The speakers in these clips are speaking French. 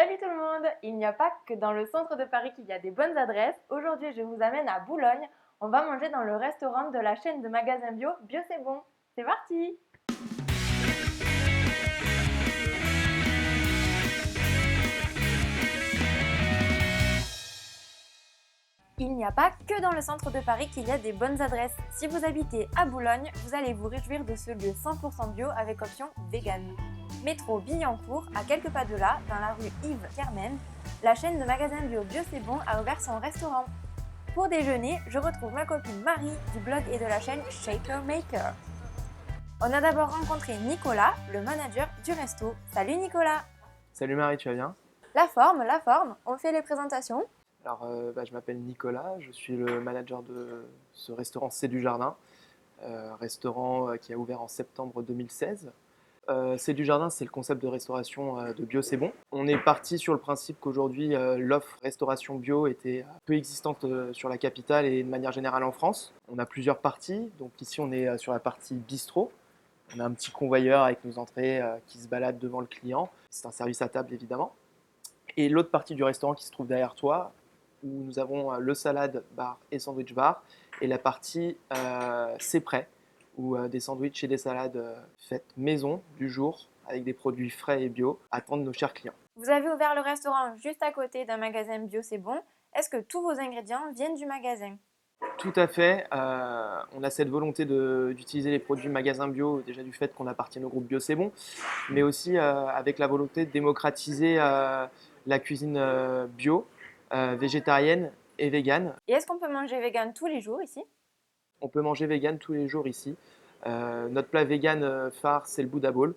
Salut tout le monde! Il n'y a pas que dans le centre de Paris qu'il y a des bonnes adresses. Aujourd'hui, je vous amène à Boulogne. On va manger dans le restaurant de la chaîne de magasins bio Bio c'est bon. C'est parti! Il n'y a pas que dans le centre de Paris qu'il y a des bonnes adresses. Si vous habitez à Boulogne, vous allez vous réjouir de ce lieu 100% bio avec option vegan. Métro Billancourt, à quelques pas de là, dans la rue Yves Kermen, la chaîne de magasins bio Bio c'est bon a ouvert son restaurant. Pour déjeuner, je retrouve ma copine Marie du blog et de la chaîne Shaker Maker. On a d'abord rencontré Nicolas, le manager du resto. Salut Nicolas! Salut Marie, tu vas bien? La forme, on fait les présentations. Alors, je m'appelle Nicolas, je suis le manager de ce restaurant C'est du Jardin, restaurant qui a ouvert en septembre 2016. C'est du Jardin, c'est le concept de restauration de bio c'est bon. On est parti sur le principe qu'aujourd'hui l'offre restauration bio était peu existante sur la capitale et de manière générale en France. On a plusieurs parties, donc ici on est sur la partie bistrot. On a un petit convoyeur avec nos entrées qui se balade devant le client. C'est un service à table évidemment. Et l'autre partie du restaurant qui se trouve derrière toi, où nous avons le salade bar et sandwich bar, et la partie c'est prêt, où des sandwichs et des salades faites maison du jour, avec des produits frais et bio, attendent nos chers clients. Vous avez ouvert le restaurant juste à côté d'un magasin bio c'est bon. Est-ce que tous vos ingrédients viennent du magasin? Tout à fait, on a cette volonté d'utiliser les produits magasins bio, déjà du fait qu'on appartient au groupe Bio c'est bon, mais aussi avec la volonté de démocratiser la cuisine bio, végétarienne et végane. Et est-ce qu'on peut manger vegan tous les jours ici? On peut manger vegan tous les jours ici. Notre plat vegan phare, c'est le Buddha Bowl.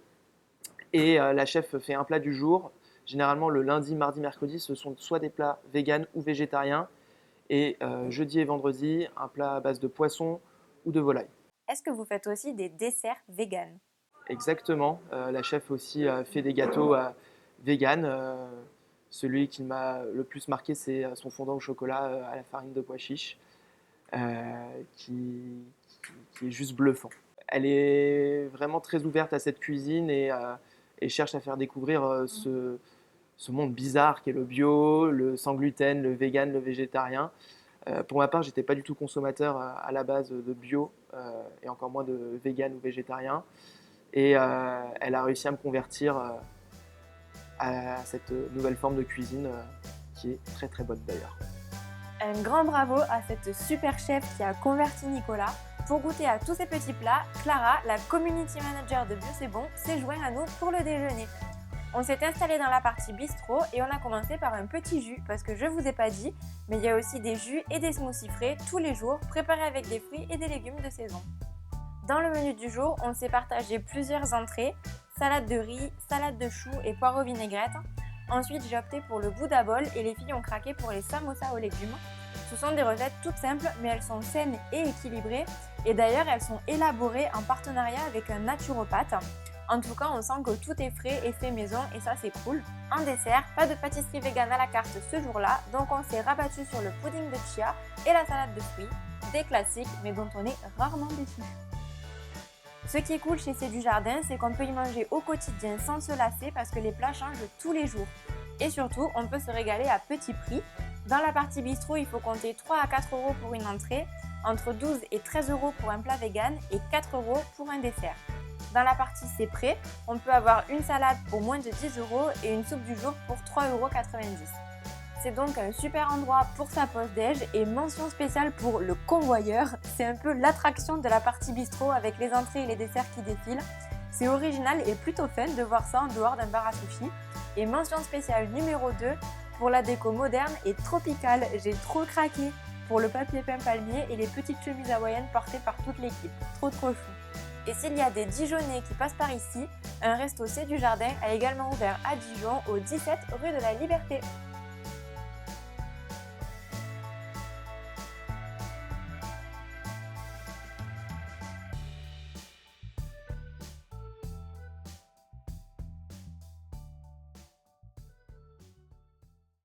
Et la chef fait un plat du jour. Généralement, le lundi, mardi, mercredi, ce sont soit des plats vegan ou végétariens. Et jeudi et vendredi, un plat à base de poisson ou de volaille. Est-ce que vous faites aussi des desserts vegan? Exactement. La chef aussi fait des gâteaux vegan. Celui qui m'a le plus marqué, c'est son fondant au chocolat à la farine de pois chiche, qui est juste bluffant. Elle est vraiment très ouverte à cette cuisine et cherche à faire découvrir ce monde bizarre qu'est le bio, le sans gluten, le vegan, le végétarien. Pour ma part, j'étais pas du tout consommateur à la base de bio et encore moins de vegan ou végétarien. Et elle a réussi à me convertir à cette nouvelle forme de cuisine qui est très très bonne d'ailleurs. Un grand bravo à cette super chef qui a converti Nicolas. Pour goûter à tous ces petits plats, Clara, la community manager de Bio c'est bon, s'est jointe à nous pour le déjeuner. On s'est installé dans la partie bistrot et on a commencé par un petit jus parce que je vous ai pas dit, mais il y a aussi des jus et des smoothies frais tous les jours préparés avec des fruits et des légumes de saison. Dans le menu du jour, on s'est partagé plusieurs entrées, salade de riz, salade de choux et poireaux vinaigrette. Ensuite, j'ai opté pour le Buddha Bowl et les filles ont craqué pour les samosas aux légumes. Ce sont des recettes toutes simples, mais elles sont saines et équilibrées. Et d'ailleurs, elles sont élaborées en partenariat avec un naturopathe. En tout cas, on sent que tout est frais et fait maison et ça, c'est cool. En dessert, pas de pâtisserie vegan à la carte ce jour-là, donc on s'est rabattu sur le pudding de chia et la salade de fruits. Des classiques, mais dont on est rarement déçu. Ce qui est cool chez C'est du Jardin, c'est qu'on peut y manger au quotidien sans se lasser parce que les plats changent tous les jours. Et surtout, on peut se régaler à petit prix. Dans la partie bistrot, il faut compter 3 à 4 euros pour une entrée, entre 12 et 13 euros pour un plat vegan et 4 euros pour un dessert. Dans la partie C'est prêt, on peut avoir une salade pour moins de 10 euros et une soupe du jour pour 3,90 euros. C'est donc un super endroit pour sa pause déj et mention spéciale pour le convoyeur. C'est un peu l'attraction de la partie bistrot avec les entrées et les desserts qui défilent. C'est original et plutôt fun de voir ça en dehors d'un bar à sushi. Et mention spéciale numéro 2 pour la déco moderne et tropicale. J'ai trop craqué pour le papier peint palmier et les petites chemises hawaïennes portées par toute l'équipe. Trop chou. Et s'il y a des Dijonnais qui passent par ici, un resto C'est du Jardin a également ouvert à Dijon au 17 rue de la Liberté.